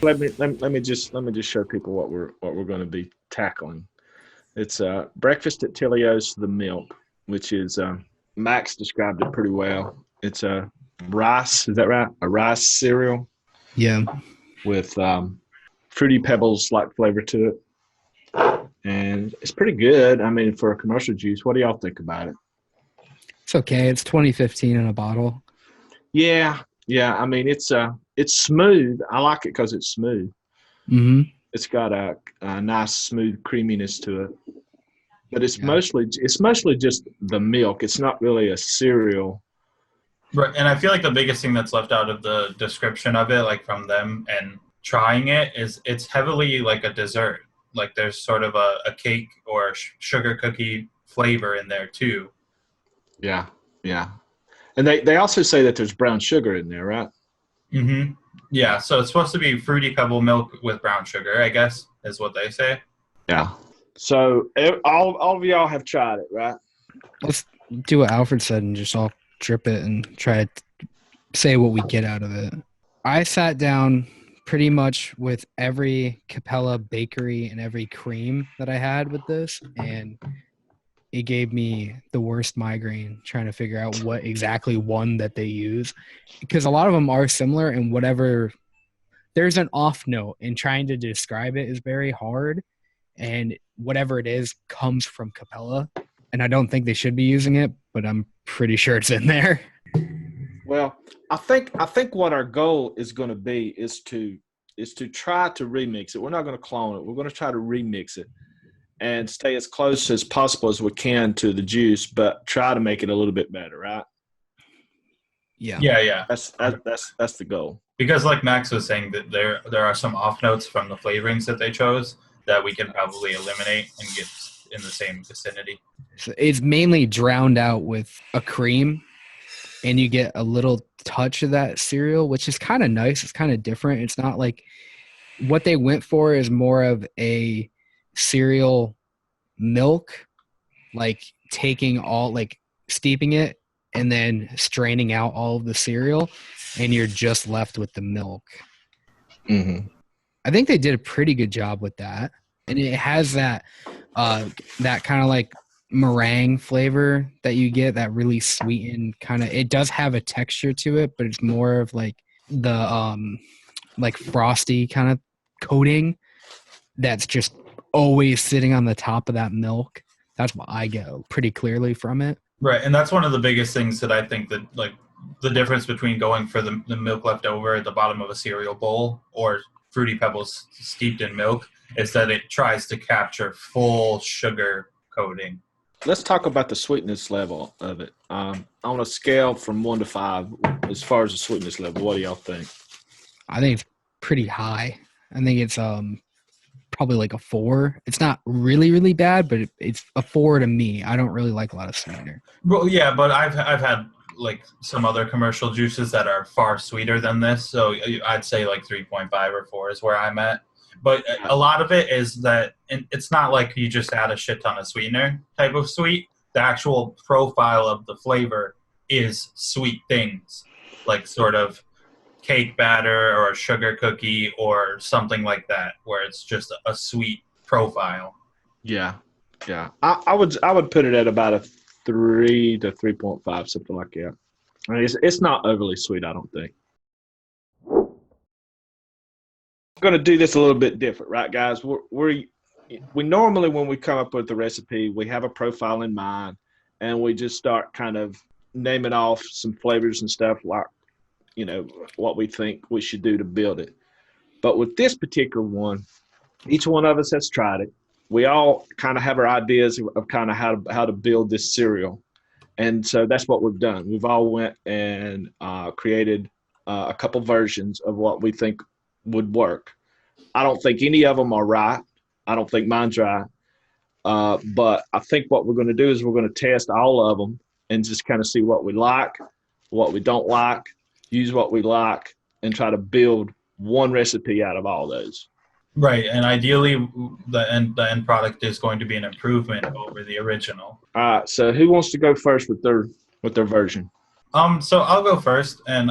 Let me just show people what we're going to be tackling. It's breakfast at Teleos, the milk, which is Max described it pretty well. It's a rice, is that right? A rice cereal Yeah. with fruity pebbles like flavor to it, and it's pretty good. I mean, for a commercial juice, what do y'all think about it? It's okay. It's 2015 in a bottle. Yeah, yeah. I mean, it's smooth. I like it because it's smooth. Mm-hmm. It's got a nice smooth creaminess to it, but it's Yeah. mostly just the milk. It's not really a cereal. Right, and I feel like the biggest thing that's left out of the description of it, like from them and trying it, is it's heavily like a dessert. Like there's sort of a cake or sugar cookie flavor in there too. Yeah, yeah. And they also say that there's brown sugar in there, right? Mm-hmm. Yeah, so it's supposed to be fruity pebble milk with brown sugar, I guess, is what they say. Yeah. So all of y'all have tried it, right? Let's do what Alfred said and just all drip it and try to say what we get out of it. I sat down pretty much with every Capella bakery and every cream that I had with this, and it gave me the worst migraine trying to figure out what exactly one that they use, because a lot of them are similar, and whatever there's an off note, and trying to describe it is very hard, and whatever it is comes from Capella, and I don't think they should be using it, but I'm pretty sure it's in there. Well, I think what our goal is going to be is to try to remix it. We're not going to clone it. We're going to try to remix it and stay as close as possible as we can to the juice, but try to make it a little bit better, right? Yeah. Yeah. That's the goal. Because like Max was saying, that there are some off notes from the flavorings that they chose that we can probably eliminate and get in the same vicinity. So it's mainly drowned out with a cream, and you get a little touch of that cereal, which is kind of nice. It's kind of different. It's not like what they went for is more of a cereal milk, like taking all, like steeping it and then straining out all of the cereal, and you're just left with the milk. Mm-hmm. I think they did a pretty good job with that. And it has that kind of like meringue flavor that you get, that really sweetened kind of, it does have a texture to it, but it's more of like the like frosty kind of coating that's just always sitting on the top of that milk. That's what I get pretty clearly from it. Right, and that's one of the biggest things that I think that, like, the difference between going for the milk left over at the bottom of a cereal bowl or Fruity Pebbles steeped in milk is that it tries to capture full sugar coating. Let's talk about the sweetness level of it. On a scale from 1 to 5, as far as the sweetness level, what do y'all think? I think it's pretty high. I think it's probably like a 4. It's not really, really bad, but it's a 4 to me. I don't really like a lot of sweetener. Well, yeah, but I've had like some other commercial juices that are far sweeter than this, so I'd say like 3.5 or 4 is where I'm at. But a lot of it is that it's not like you just add a shit ton of sweetener type of sweet. The actual profile of the flavor is sweet things, like sort of cake batter or a sugar cookie or something like that, where it's just a sweet profile. Yeah. I would put it at about a 3 to 3.5, something like that. I mean, it's not overly sweet, I don't think. We're going to do this a little bit different, right, guys? We normally, when we come up with the recipe, we have a profile in mind, and we just start kind of naming off some flavors and stuff, like, you know, what we think we should do to build it. But with this particular one, each one of us has tried it. We all kind of have our ideas of kind of how to build this cereal. And so that's what we've done. We've all went and created a couple versions of what we think would work. I don't think any of them are right. I don't think mine's right. But I think what we're going to do is we're going to test all of them and just kind of see what we like, what we don't like, use what we like, and try to build one recipe out of all those. Right, and ideally, the end product is going to be an improvement over the original. All right. So who wants to go first with their version? So I'll go first. And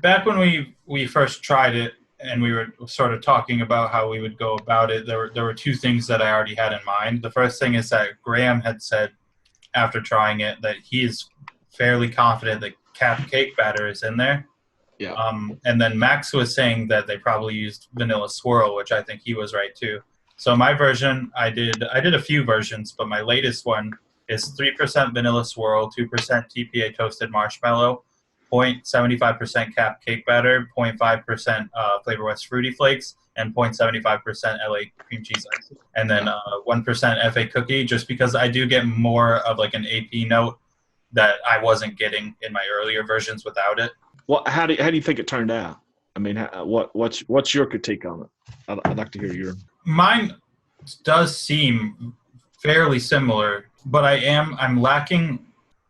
back when we first tried it, and we were sort of talking about how we would go about it, there were two things that I already had in mind. The first thing is that Graham had said after trying it that he is fairly confident that cake batter is in there. Yeah. And then Max was saying that they probably used vanilla swirl, which I think he was right too. So my version, I did a few versions, but my latest one is 3% vanilla swirl, 2% TPA toasted marshmallow, 0.75% cap cake batter, 0.5% Flavor West Fruity Flakes, and 0.75% LA cream cheese icing. And then 1% FA cookie, just because I do get more of like an AP note that I wasn't getting in my earlier versions without it. Well, how do you think it turned out? I mean, what's your critique on it? I'd like to hear your. Mine does seem fairly similar, but I'm lacking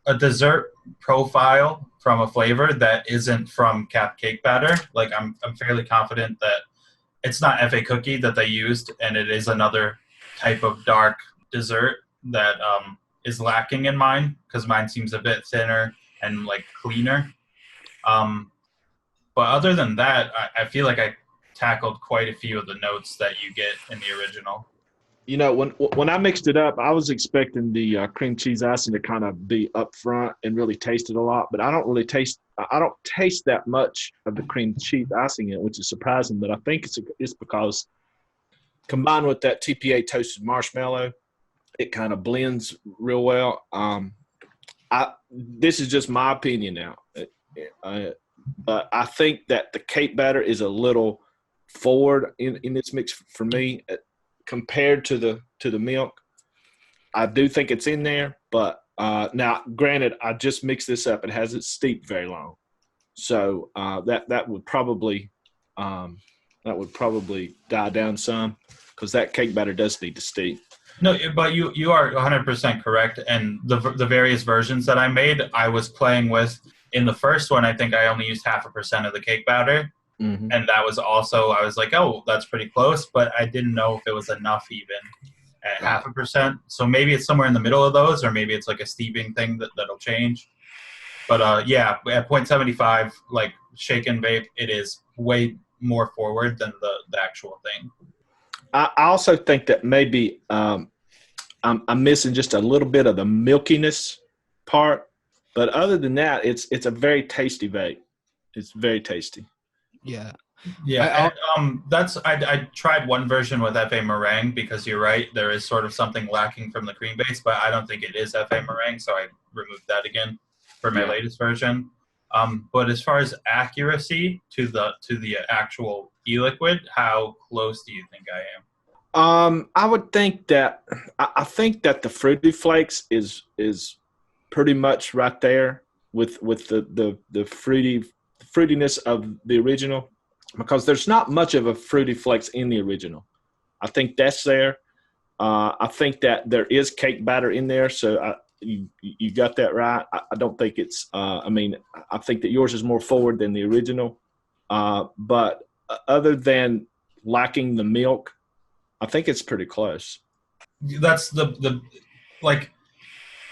a dessert profile from a flavor that isn't from cap cake batter. Like I'm fairly confident that it's not FA cookie that they used, and it is another type of dark dessert that is lacking in mine, because mine seems a bit thinner and like cleaner. But other than that, I feel like I tackled quite a few of the notes that you get in the original. You know, when I mixed it up, I was expecting the cream cheese icing to kind of be up front and really taste it a lot, but I don't taste that much of the cream cheese icing in it, which is surprising. But I think it's because combined with that TPA toasted marshmallow, it kind of blends real well. This is just my opinion now, but I think that the cake batter is a little forward in this mix for me compared to the milk. I do think it's in there, but now granted, I just mixed this up. It hasn't steeped very long, so that would probably die down some, because that cake batter does need to steep. No, but you are 100% correct. And the various versions that I made, I was playing with. In the first one, I think I only used 0.5% of the cake batter. Mm-hmm. And that was also, I was like, oh, that's pretty close, but I didn't know if it was enough even at 0.5%. So maybe it's somewhere in the middle of those, or maybe it's like a steeping thing that'll change. But yeah, at 0.75, like shake and bake, it is way more forward than the actual thing. I also think that maybe I'm missing just a little bit of the milkiness part, but other than that, it's a very tasty bake. It's very tasty. Yeah. Yeah. I tried one version with FA meringue, because you're right, there is sort of something lacking from the cream base, but I don't think it is FA meringue, so I removed that again for my latest version. But as far as accuracy to the actual e-liquid, how close do you think I am? I would think that I think that the Fruity Flakes is pretty much right there with the fruitiness of the original, because there's not much of a Fruity Flakes in the original. I think that's there. I think that there is cake batter in there, so you got that right. I don't think it's I think that yours is more forward than the original, but other than lacking the milk, I think it's pretty close. That's the like,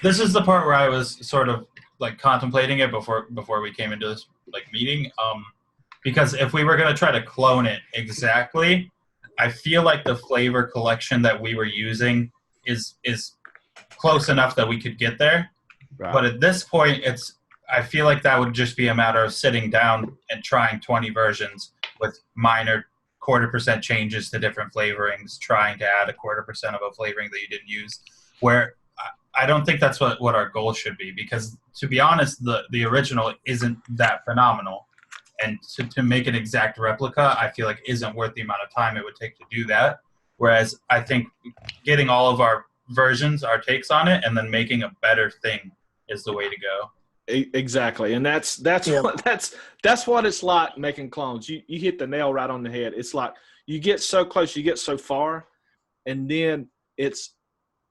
this is the part where I was sort of like contemplating it before we came into this like meeting, because if we were going to try to clone it exactly, I feel like the flavor collection that we were using is close enough that we could get there. Right. But at this point, I feel like that would just be a matter of sitting down and trying 20 versions with minor 0.25% changes to different flavorings, trying to add 0.25% of a flavoring that you didn't use, where I don't think that's what our goal should be, because to be honest, the original isn't that phenomenal. And to make an exact replica, I feel like isn't worth the amount of time it would take to do that. Whereas I think getting all of our versions, our takes on it, and then making a better thing is the way to go. Exactly, and that's what it's like making clones. You hit the nail right on the head. It's like you get so close, you get so far, and then it's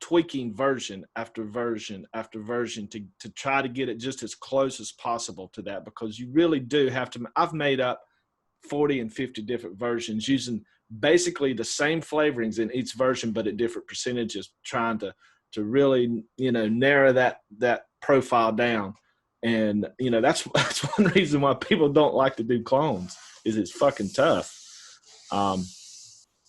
tweaking version after version after version to try to get it just as close as possible to that, because you really do have to. I've made up 40 and 50 different versions using basically the same flavorings in each version, but at different percentages, trying to really, narrow that profile down. And, that's one reason why people don't like to do clones, is it's fucking tough.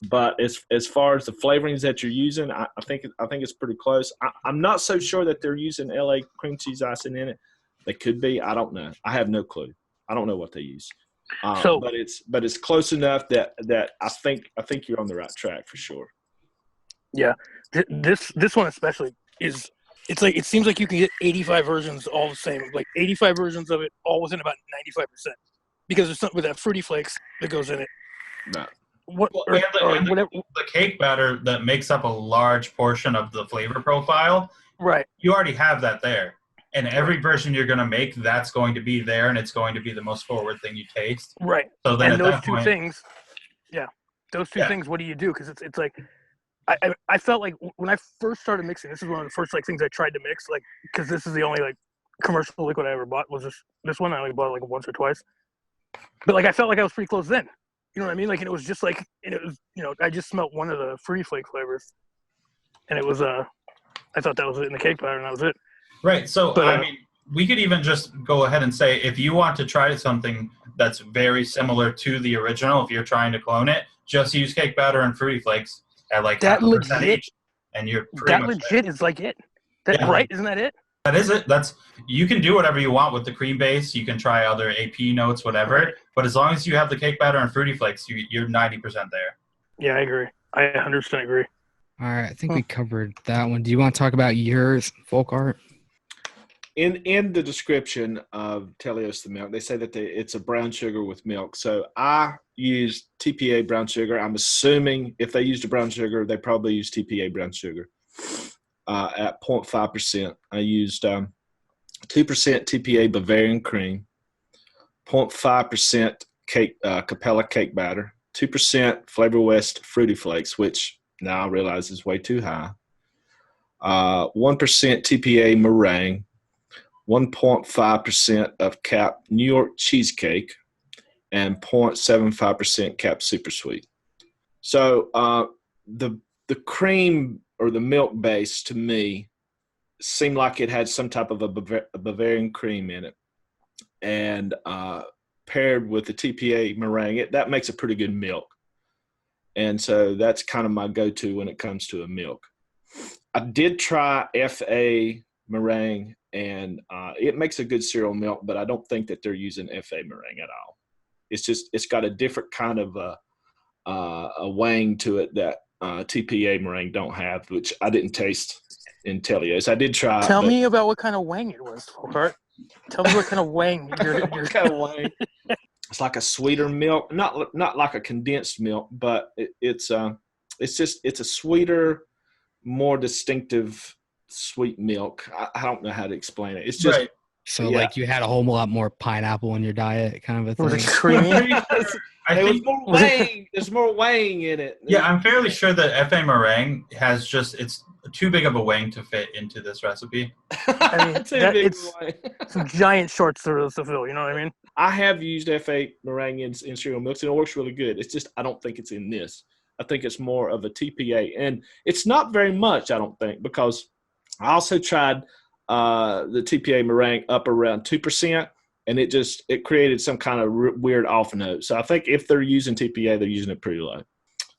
But as far as the flavorings that you're using, I think it's pretty close. I'm not so sure that they're using LA cream cheese icing in it. They could be. I don't know. I have no clue. I don't know what they use. But it's close enough that I think you're on the right track for sure. Yeah, this one especially is. It's like, it seems like you can get 85 versions all the same, like 85 versions of it all within about 95%, because there's something with that fruity flakes that goes in it. No. The cake batter that makes up a large portion of the flavor profile, right? You already have that there. And every version you're going to make, that's going to be there, and it's going to be the most forward thing you taste. Right. So then and those two things, things, what do you do? Because it's like, I felt like when I first started mixing, this is one of the first things I tried to mix, because this is the only commercial liquid I ever bought, was this one. I only bought it once or twice, but I felt like I was pretty close then. You know what I mean? And it was just and it was, I just smelled one of the fruity flake flavors, and it was I thought that was it in the cake batter, and that was it. Right. So I mean, we could even just go ahead and say, if you want to try something that's very similar to the original, if you're trying to clone it, just use cake batter and fruity flakes at that legit each, and you're pretty much legit there. Is it. Right? Isn't that it? That is it. You can do whatever you want with the cream base. You can try other AP notes, whatever. Right. But as long as you have the cake batter and fruity flakes, you're 90% there. Yeah, I agree. I 100% agree. All right, I think we covered that one. Do you want to talk about yours, Folkart? In the description of Teleos the milk, they say that it's a brown sugar with milk. So I use TPA brown sugar. I'm assuming if they used a brown sugar, they probably used TPA brown sugar at 0.5%. I used 2% TPA Bavarian cream, 0.5% Capella cake batter, 2% Flavor West Fruity Flakes, which now I realize is way too high, 1% TPA meringue, 1.5% of Cap New York cheesecake, and 0.75% Cap super sweet. So the cream or the milk base to me seemed like it had some type of a Bavarian cream in it, and paired with the TPA meringue, that makes a pretty good milk. And so that's kind of my go-to when it comes to a milk. I did try FA meringue, and it makes a good cereal milk, but I don't think that they're using FA meringue at all. It's got a different kind of a wang to it that TPA meringue don't have, which I didn't taste in Teleos. I did try. Tell me about what kind of wang it was, Folkart. Tell me what kind of wang you're kind of wang. It's like a sweeter milk, not like a condensed milk, but it's a sweeter, more distinctive sweet milk. I don't know how to explain it. It's just right. So you had a whole lot more pineapple in your diet, kind of a thing. Was it creamy? There's more wang in it. Yeah, I'm fairly sure that FA meringue has it's too big of a wang to fit into this recipe. I mean, it's some giant shorts to fill. You know what I mean? I have used FA meringue in cereal milks, and it works really good. It's just I don't think it's in this. I think it's more of a TPA, and it's not very much. I don't think, because I also tried the TPA meringue up around 2%, and it created some kind of weird off note. So I think if they're using TPA, they're using it pretty low.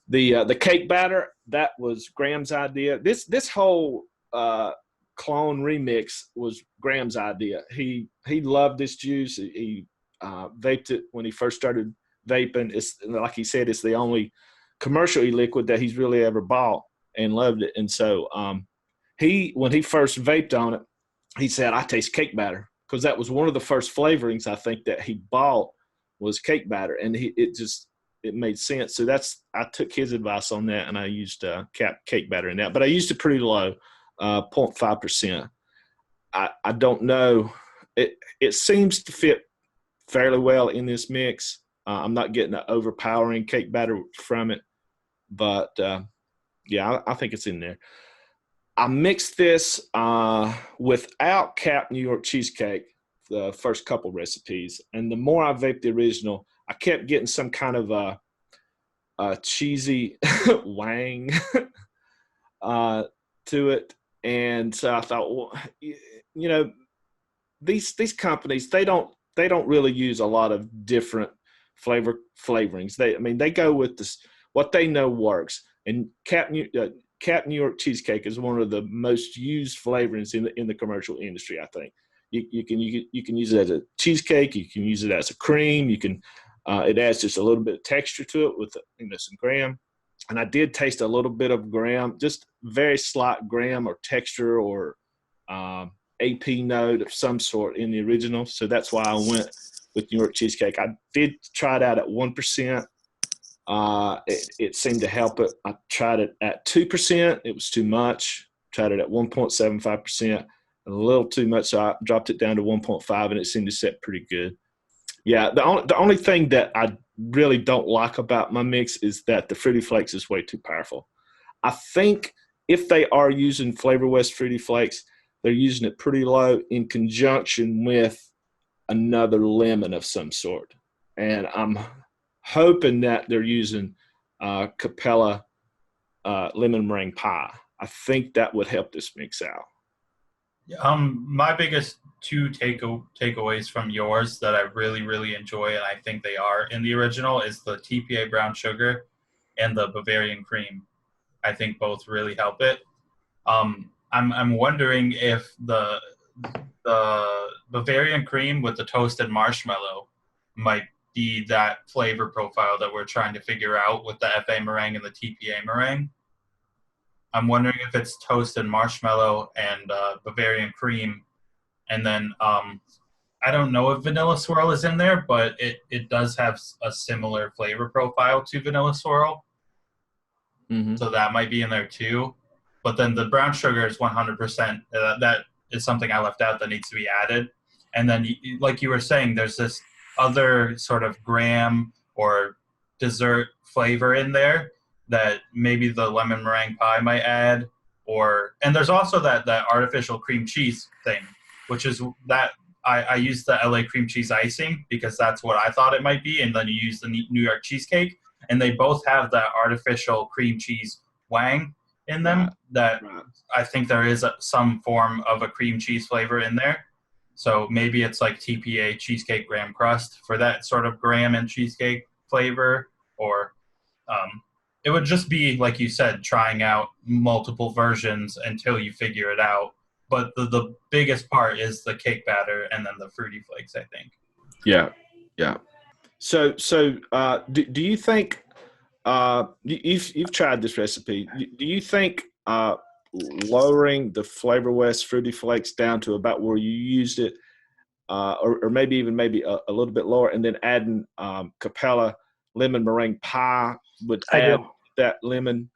The cake batter, that was Graham's idea. This whole clone remix was Graham's idea. He loved this juice. He vaped it when he first started vaping. It's like he said, it's the only commercial e-liquid that he's really ever bought, and loved it. And so when he first vaped on it, he said, I taste cake batter, because that was one of the first flavorings I think that he bought was cake batter, and it made sense. So I took his advice on that, and I used cake batter in that, but I used it pretty low, 0.5%. I don't know. It seems to fit fairly well in this mix. I'm not getting an overpowering cake batter from it, but yeah, I think it's in there. I mixed this without capped New York cheesecake, the first couple recipes. And the more I vaped the original, I kept getting some kind of a cheesy wang to it. And so I thought, well, you know, these companies, they don't really use a lot of different flavorings. They go with this, what they know works. And capped New York cheesecake is one of the most used flavorings in the commercial industry. I think you can use it as a cheesecake. You can use it as a cream. You can it adds just a little bit of texture to it with some graham. And I did taste a little bit of graham, just very slight graham or texture or AP note of some sort in the original. So that's why I went with New York cheesecake. I did try it out at 1%. It seemed to help it. I tried it at 2%. It was too much. Tried it at 1.75%. A little too much. So I dropped it down to 1.5 and it seemed to set pretty good. Yeah. The only thing that I really don't like about my mix is that the Fruity Flakes is way too powerful. I think if they are using Flavor West Fruity Flakes, they're using it pretty low in conjunction with another lemon of some sort. And I'm hoping that they're using Capella lemon meringue pie. I think that would help this mix out. My biggest two takeaways from yours that I really, really enjoy, and I think they are in the original, is the TPA brown sugar and the Bavarian cream. I think both really help it. I'm wondering if the Bavarian cream with the toasted marshmallow might be that flavor profile that we're trying to figure out with the FA meringue and the TPA meringue. I'm wondering if it's toasted marshmallow and Bavarian cream. And then I don't know if Vanilla Swirl is in there, but it does have a similar flavor profile to Vanilla Swirl. Mm-hmm. So that might be in there too. But then the brown sugar is 100%. That is something I left out that needs to be added. And then, like you were saying, there's this other sort of graham or dessert flavor in there that maybe the lemon meringue pie might add. And there's also that artificial cream cheese thing, which is that I used the LA cream cheese icing because that's what I thought it might be. And then you use the New York cheesecake. And they both have that artificial cream cheese wang in them that I think there is some form of a cream cheese flavor in there. So maybe it's like TPA cheesecake graham crust for that sort of graham and cheesecake flavor. Or it would just be, like you said, trying out multiple versions until you figure it out. But the biggest part is the cake batter and then the Fruity Flakes, I think. Yeah. So do you think you've tried this recipe? Do you think lowering the Flavor West Fruity Flakes down to about where you used it, or maybe a little bit lower, and then adding Capella lemon meringue pie would add that lemon?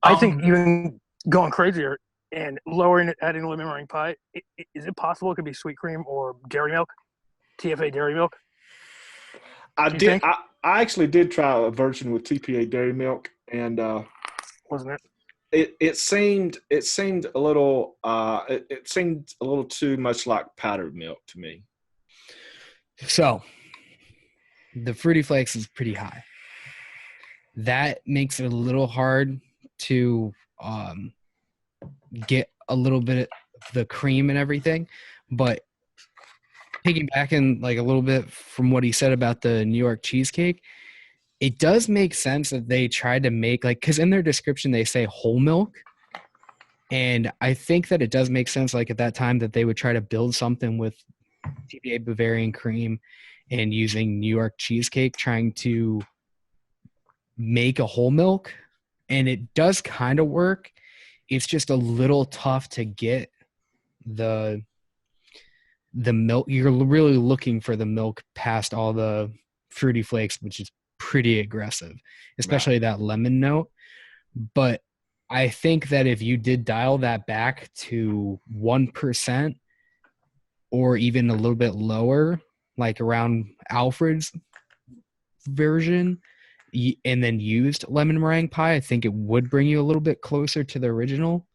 I think even going crazier and lowering it, adding lemon meringue pie, is it possible it could be sweet cream or dairy milk, TFA dairy milk? I actually did try a version with TPA dairy milk, and wasn't it? It seemed a little it seemed a little too much like powdered milk to me. So the Fruity Flakes is pretty high. That makes it a little hard to get a little bit of the cream and everything, but piggybacking like a little bit from what he said about the New York cheesecake, it does make sense that they tried to make because in their description they say whole milk, and I think that it does make sense at that time that they would try to build something with TPA Bavarian cream and using New York cheesecake, trying to make a whole milk, and it does kind of work. It's just a little tough to get the milk. You're really looking for the milk past all the Fruity Flakes, which is pretty aggressive, especially that lemon note. But I think that if you did dial that back to 1% or even a little bit lower, like around Alfred's version, and then used lemon meringue pie, I think it would bring you a little bit closer to the original.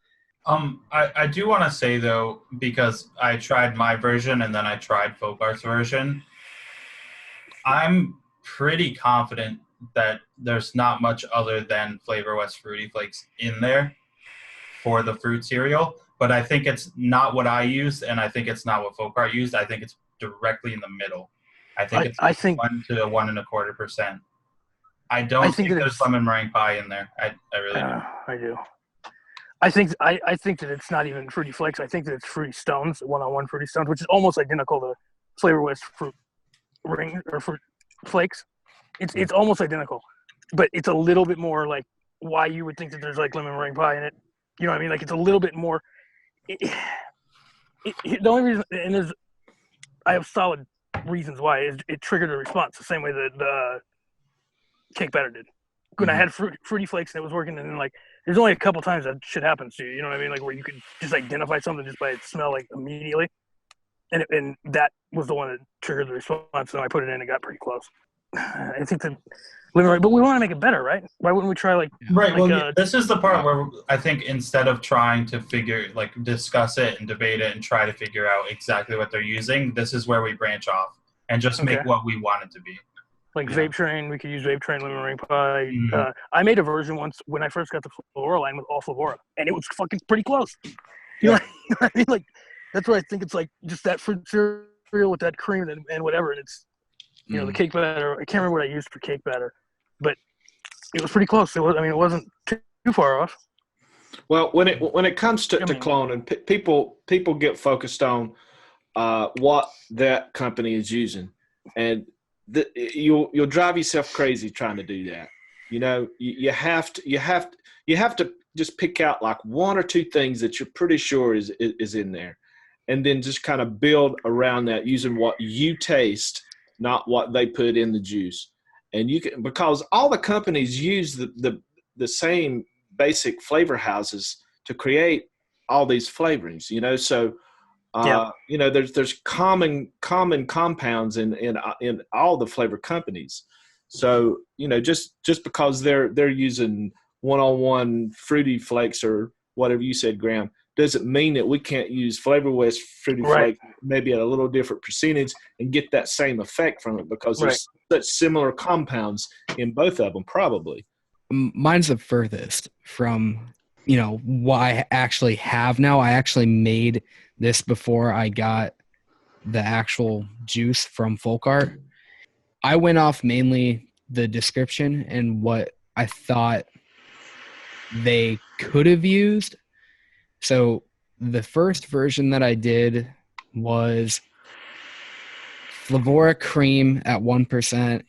I do want to say though, because I tried my version and then I tried Folkart's version, I'm pretty confident that there's not much other than Flavor West Fruity Flakes in there for the fruit cereal. But I think it's not what I used, and I think it's not what Folkart used. I think it's directly in the middle. I think it's I think 1 to 1.25%. I don't I think think that there's it's lemon meringue pie in there. I really don't. I do. I think that it's not even Fruity Flakes. I think that it's Fruity Stones, one-on-one Fruity Stones, which is almost identical to Flavor West Fruit Ring or Fruit Flakes. It's almost identical, but it's a little bit more like why you would think that there's like lemon meringue pie in it. You know what I mean? Like it's a little bit more. The only reason, and I have solid reasons why, is it triggered a response the same way that the cake batter did. When I had Fruity Flakes and it was working, and then like there's only a couple times that shit happens to you. You know what I mean? Like where you could just identify something just by its smell, like immediately. And that was the one that triggered the response. So I put it in and it got pretty close. I think that, but we want to make it better, right? Why wouldn't we try like Right. like, Well, this is the part where I think instead of trying to discuss it and debate it and try to figure out exactly what they're using, this is where we branch off and just make what we want it to be. Like Vape Train, we could use Vape Train lemon meringue pie. Mhm. I made a version once when I first got the Flora line with all Flavora, and it was fucking pretty close. You know what I mean? Like that's where I think it's like just that fruit cereal with that cream and whatever, and it's the cake batter. I can't remember what I used for cake batter, but it was pretty close. It wasn't too far off. Well, when it comes to cloning, people get focused on what that company is using, and you'll drive yourself crazy trying to do that. You have to just pick out like one or two things that you're pretty sure is in there, and then just kind of build around that using what you taste, not what they put in the juice. And you can, because all the companies use the same basic flavor houses to create all these flavorings, so there's common compounds in all the flavor companies. So just because they're using one-on-one Fruity Flakes or whatever you said, Graham, doesn't mean that we can't use Flavor West Fruity Flakes maybe at a little different percentage and get that same effect from it, because there's such similar compounds in both of them, probably. Mine's the furthest from what I actually have now. I actually made this before I got the actual juice from Folkart. I went off mainly the description and what I thought they could have used. So the first version that I did was Flavora cream at 1%,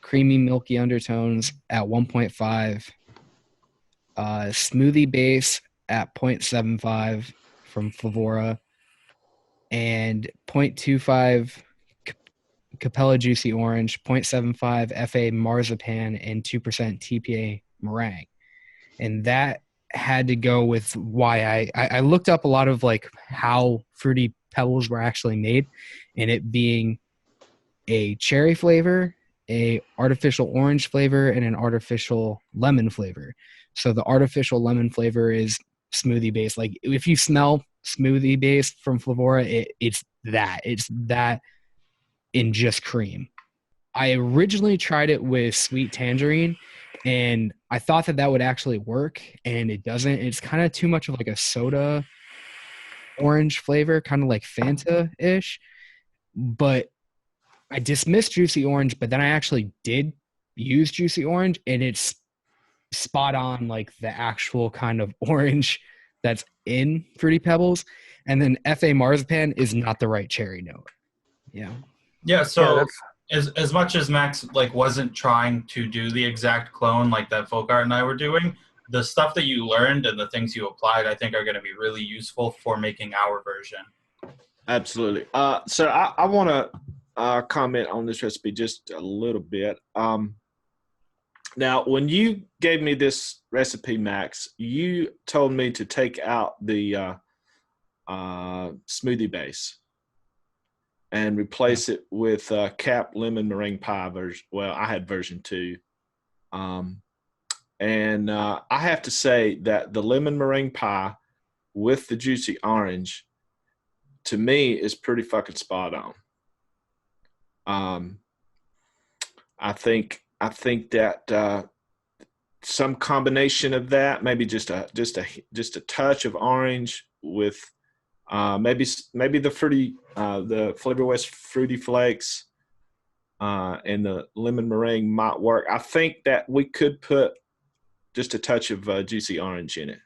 creamy milky undertones at 1.5, smoothie base at 0.75 from Flavora, and 0.25 Capella Juicy Orange, 0.75 FA Marzipan, and 2% TPA Meringue. And that had to go with why I looked up a lot of like how Fruity Pebbles were actually made, and it being a cherry flavor, a artificial orange flavor, and an artificial lemon flavor. So the artificial lemon flavor is smoothie based. Like if you smell smoothie based from Flavora, it's that in just cream. I originally tried it with sweet tangerine, and I thought that would actually work, and it doesn't. It's kind of too much of like a soda orange flavor, kind of like Fanta-ish. But I dismissed Juicy Orange, but then I actually did use Juicy Orange, and it's spot on like the actual kind of orange that's in Fruity Pebbles. And then FA Marzipan is not the right cherry note. Yeah, so as much as Max wasn't trying to do the exact clone like that Folkart and I were doing, the stuff that you learned and the things you applied, I think, are going to be really useful for making our version. Absolutely. So I want to comment on this recipe just a little bit. Now, when you gave me this recipe, Max, you told me to take out the smoothie base and replace it with Cap Lemon Meringue Pie version. Well, I had version 2. And I have to say that the lemon meringue pie with the juicy orange, to me, is pretty fucking spot on. I think that some combination of that, maybe just a touch of orange with maybe the Flavor West Fruity Flakes and the lemon meringue might work. I think that we could put just a touch of juicy orange in it.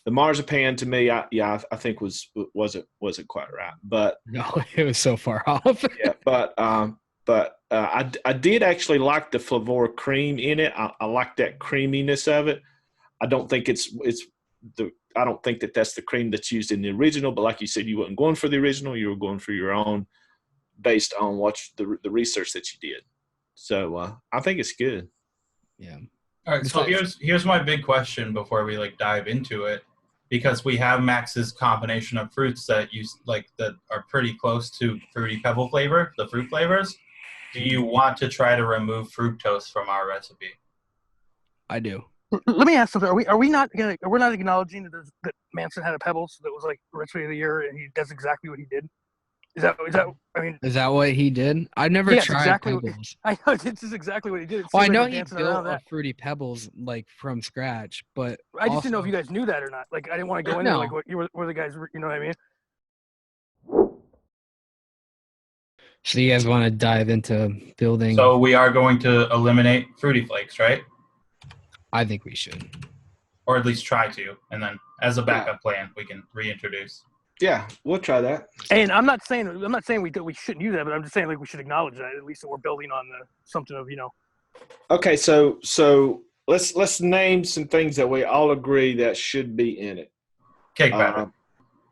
The marzipan, to me, I think wasn't quite right, but No, it was so far off. yeah, but I did actually like the flavor cream in it. I like that creaminess of it. I don't think I don't think that that's the cream that's used in the original, but like you said, you weren't going for the original. You were going for your own based on the research that you did. So I think it's good. Yeah. All right, so here's my big question before we dive into it, because we have Max's combination of fruits that that are pretty close to Fruity Pebble flavor, the fruit flavors. Do you want to try to remove fructose from our recipe? I do. Let me ask something. We're not acknowledging that Manson had a Pebbles that was recipe of the year and he does exactly what he did? Is that Is that what he did? I've never tried exactly Pebbles. I know this is exactly what he did. I know he built a Fruity Pebbles from scratch, but I just didn't know if you guys knew that or not. I didn't want to go into what you were the guys. You know what I mean? So you guys want to dive into building? So we are going to eliminate Fruity Flakes, right? I think we should, or at least try to, and then as a backup plan, we can reintroduce. Yeah, we'll try that. And I'm not saying we shouldn't use that, but I'm just saying we should acknowledge that at least that we're building on something of Okay, so let's name some things that we all agree that should be in it. Cake batter.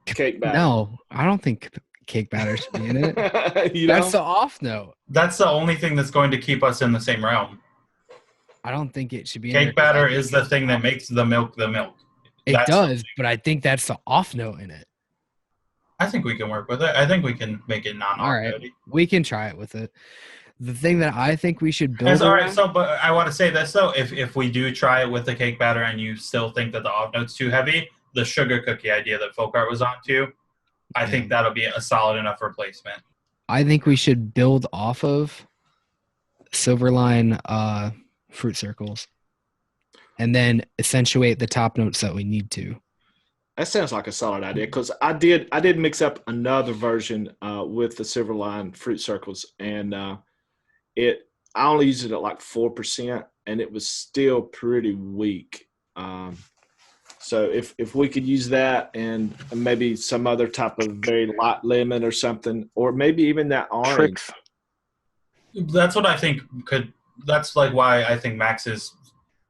Cake batter. No, I don't think cake batter should be in it. That's the off note. That's the only thing that's going to keep us in the same realm. I don't think it should be. Cake batter is the thing that makes the milk the milk. It does, but I think that's the off note in it. I think we can work with it. I think we can make it non-off. All right, we can try it with it. The thing that I think we should build. All right, but I want to say this though: if we do try it with the cake batter and you still think that the off note's too heavy, the sugar cookie idea that Folkart was on to, I think that'll be a solid enough replacement. I think we should build off of Silverline fruit circles, and then accentuate the top notes that we need to. That sounds like a solid idea because I did mix up another version with the Silverline fruit circles, and I only used it at 4%, and it was still pretty weak. So if we could use that and maybe some other type of very light lemon or something, or maybe even that orange. Tricks. That's what I think could. That's why I think Max's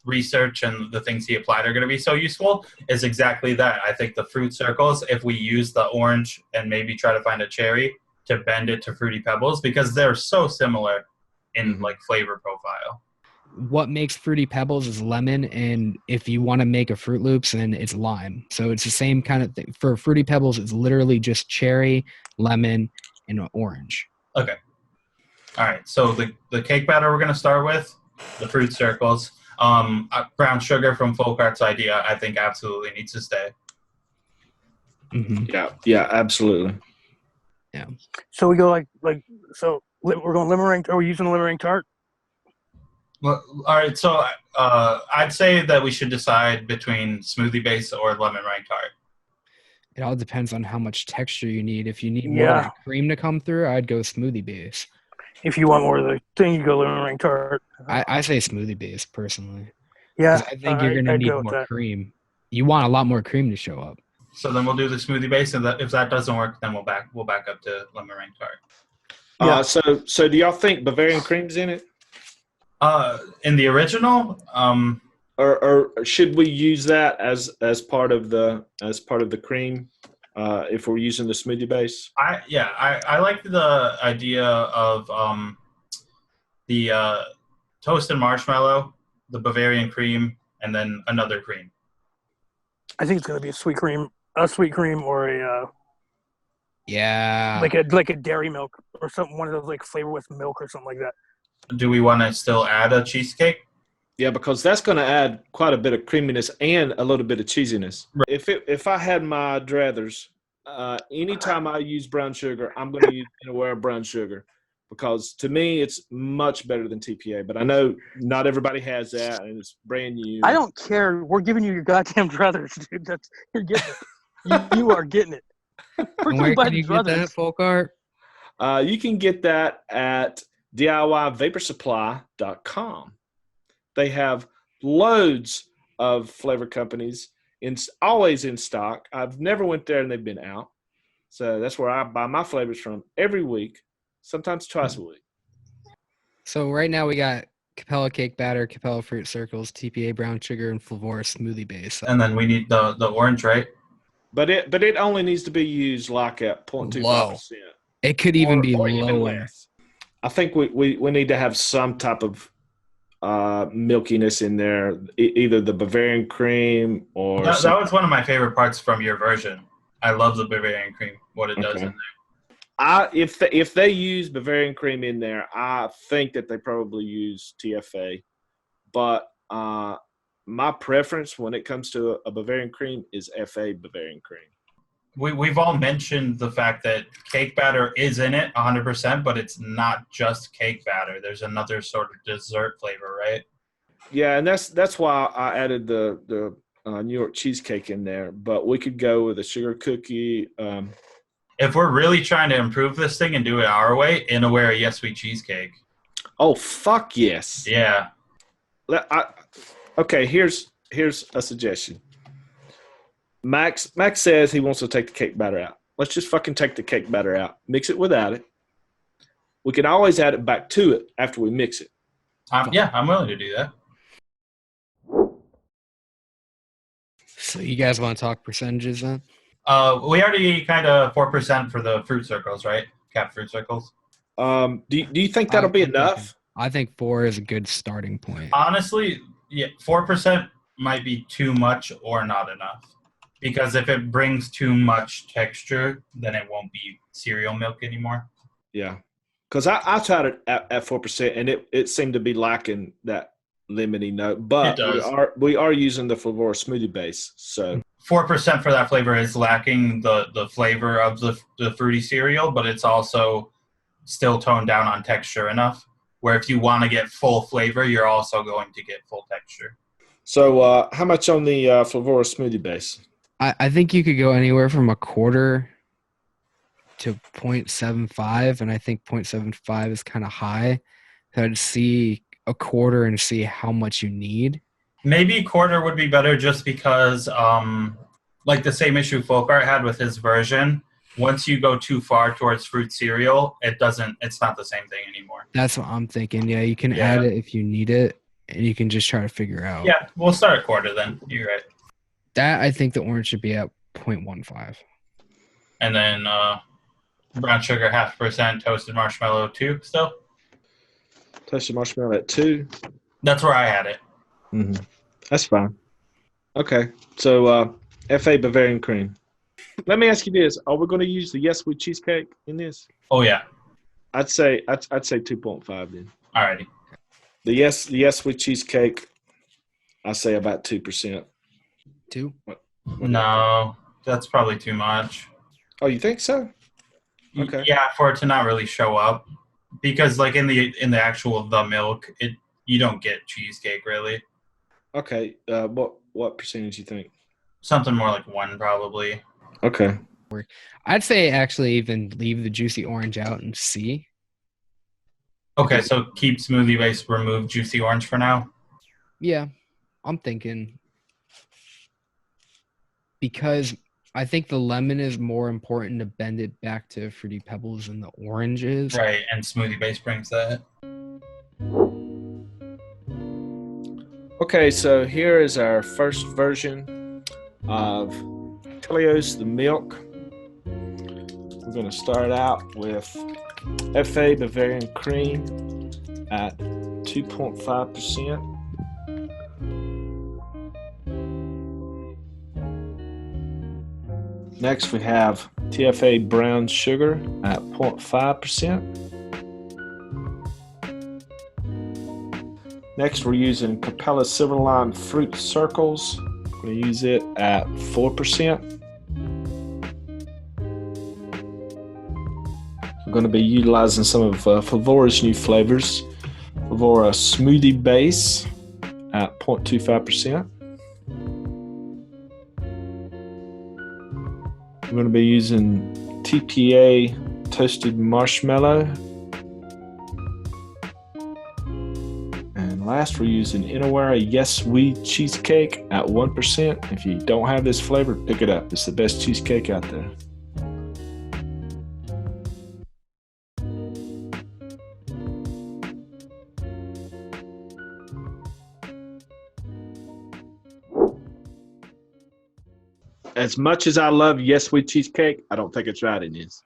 research and the things he applied are going to be so useful is exactly that. I think the fruit circles, if we use the orange and maybe try to find a cherry to bend it to Fruity Pebbles, because they're so similar in flavor profile. What makes Fruity Pebbles is lemon, and if you want to make a Fruit Loops, then it's lime. So it's the same kind of thing. For Fruity Pebbles, it's literally just cherry, lemon, and orange. Okay. All right. So the cake batter we're going to start with, the fruit circles. Brown sugar from Folkart's idea, I think absolutely needs to stay. Mm-hmm. Yeah, absolutely. Yeah. So we go so we're going lemon meringue. Are we using a lemon meringue tart? Well, all right. So I'd say that we should decide between smoothie base or lemon meringue tart. It all depends on how much texture you need. If you need more of the cream to come through, I'd go smoothie base. If you want more of the thing, you go lemon meringue tart. I say smoothie base personally. Yeah, I think you're gonna need more cream. You want a lot more cream to show up. So then we'll do the smoothie base, and if that doesn't work, then we'll back up to lemon meringue tart. Yeah. So do y'all think Bavarian cream's in it? In the original, or should we use that as part of the cream? If we're using the smoothie base, I like the idea of the toasted marshmallow, the Bavarian cream, and then another cream. I think it's gonna be a sweet cream, or a like a dairy milk or something, one of those flavor with milk or something like that. Do we want to still add a cheesecake? Yeah, because that's going to add quite a bit of creaminess and a little bit of cheesiness. Right. If I had my druthers, anytime I use brown sugar, I'm going to use anywhere brown sugar because to me it's much better than TPA. But I know not everybody has that, and it's brand new. I don't care. We're giving you your goddamn druthers, dude. You're getting it. You are getting it. And where can you get that, Folkart? You can get that at DIYVaporSupply.com. They have loads of flavor companies always in stock. I've never went there and they've been out. So that's where I buy my flavors from every week, sometimes twice a week. So right now we got Capella cake batter, Capella fruit circles, TPA brown sugar, and Flavor smoothie base. And then we need the orange, right? But it only needs to be used like at 0.25%. It could even be or lower. even less. I think we need to have some type of milkiness in there, either the Bavarian cream or that was one of my favorite parts from your version. I love the Bavarian cream, what it does in there. If they use Bavarian cream in there, I think that they probably use TFA. But my preference when it comes to a Bavarian cream is FA Bavarian cream. We've all mentioned the fact that cake batter is in it 100%, but it's not just cake batter. There's another sort of dessert flavor, right? Yeah, and that's why I added the New York cheesecake in there. But we could go with a sugar cookie. If we're really trying to improve this thing and do it our way, in a way, a Yes Sweet cheesecake. Oh, fuck yes. Yeah. Okay, here's a suggestion. Max says he wants to take the cake batter out. Let's just fucking take the cake batter out. Mix it without it. We can always add it back to it after we mix it. Yeah, I'm willing to do that. So you guys want to talk percentages then? We already kind of 4% for the fruit circles, right? Cap fruit circles. Do you think that'll be enough? I think 4 is a good starting point. Honestly, yeah, 4% might be too much or not enough. Because if it brings too much texture, then it won't be cereal milk anymore. Yeah. Because I tried it at 4%, and it seemed to be lacking that lemony note. But we are using the Flavor smoothie base. So 4% for that flavor is lacking the flavor of the fruity cereal, but it's also still toned down on texture enough. Where if you want to get full flavor, you're also going to get full texture. So how much on the Flavor smoothie base? I think you could go anywhere from a quarter to 0.75, and I think 0.75 is kind of high. So I'd see a quarter and see how much you need. Maybe a quarter would be better just because, like the same issue Folkart had with his version, once you go too far towards fruit cereal, it's not the same thing anymore. That's what I'm thinking. Yeah, you can add it if you need it, and you can just try to figure out. Yeah, we'll start a quarter then. You're right. That I think the orange should be at 0.15. And then brown sugar 0.5%, toasted marshmallow 2 still. Toasted marshmallow at 2. That's where I had it. Mm-hmm. That's fine. Okay, so FA Bavarian cream. Let me ask you this: are we going to use the Yes Sweet cheesecake in this? Oh yeah. I'd say 2.5 then. Alrighty. The Yes Sweet cheesecake, I say about 2%. 2? No, that's probably too much. Oh, you think so? Okay. Yeah, for it to not really show up, because like in the actual milk, you don't get cheesecake really. Okay. What percentage you think? Something more like 1 probably. Okay. I'd say actually even leave the juicy orange out and see. Okay, so keep smoothie base, remove juicy orange for now. Yeah, I'm thinking. Because I think the lemon is more important to bend it back to Fruity Pebbles than the orange is. Right, and smoothie base brings that. Okay, so here is our first version of Teleos the milk. We're going to start out with FA Bavarian cream at 2.5%. Next, we have TFA brown sugar at 0.5%. Next, we're using Capella Silverline Fruit Circles. We're going to use it at 4%. We're going to be utilizing some of Flavora's new flavors. Flavora Smoothie Base at 0.25%. We're going to be using TPA Toasted Marshmallow. And last, we're using Inawera Yes We Cheesecake at 1%. If you don't have this flavor, pick it up. It's the best cheesecake out there. As much as I love Yes Sweet Cheesecake, I don't think it's right in this.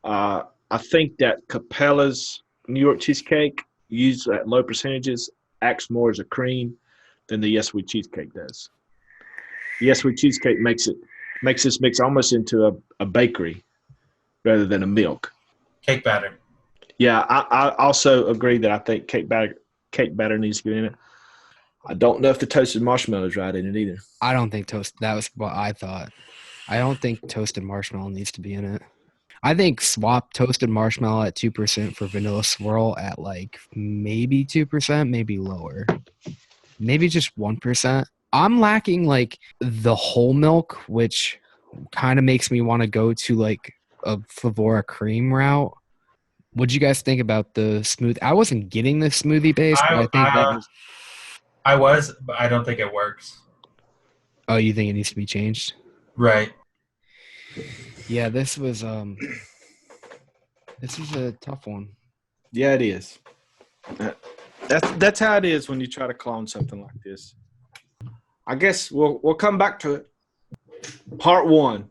I think that Capella's New York cheesecake, used at low percentages, acts more as a cream than the Yes Sweet Cheesecake does. The Yes Sweet Cheesecake makes this mix almost into a bakery rather than a milk. Cake batter. Yeah, I also agree that I think cake batter needs to get in it. I don't know if the toasted marshmallow is right in it either. I don't think that was what I thought. I don't think toasted marshmallow needs to be in it. I think swap toasted marshmallow at 2% for vanilla swirl at like maybe 2%, maybe lower. Maybe just 1%. I'm lacking like the whole milk, which kind of makes me want to go to like a Flavora cream route. What'd you guys think about the smooth? I wasn't getting the smoothie base, but I think that was. I was, but I don't think it works. Oh, you think it needs to be changed? Right. Yeah, this was a tough one. Yeah, it is. That's how it is when you try to clone something like this. I guess we'll come back to it. Part 1.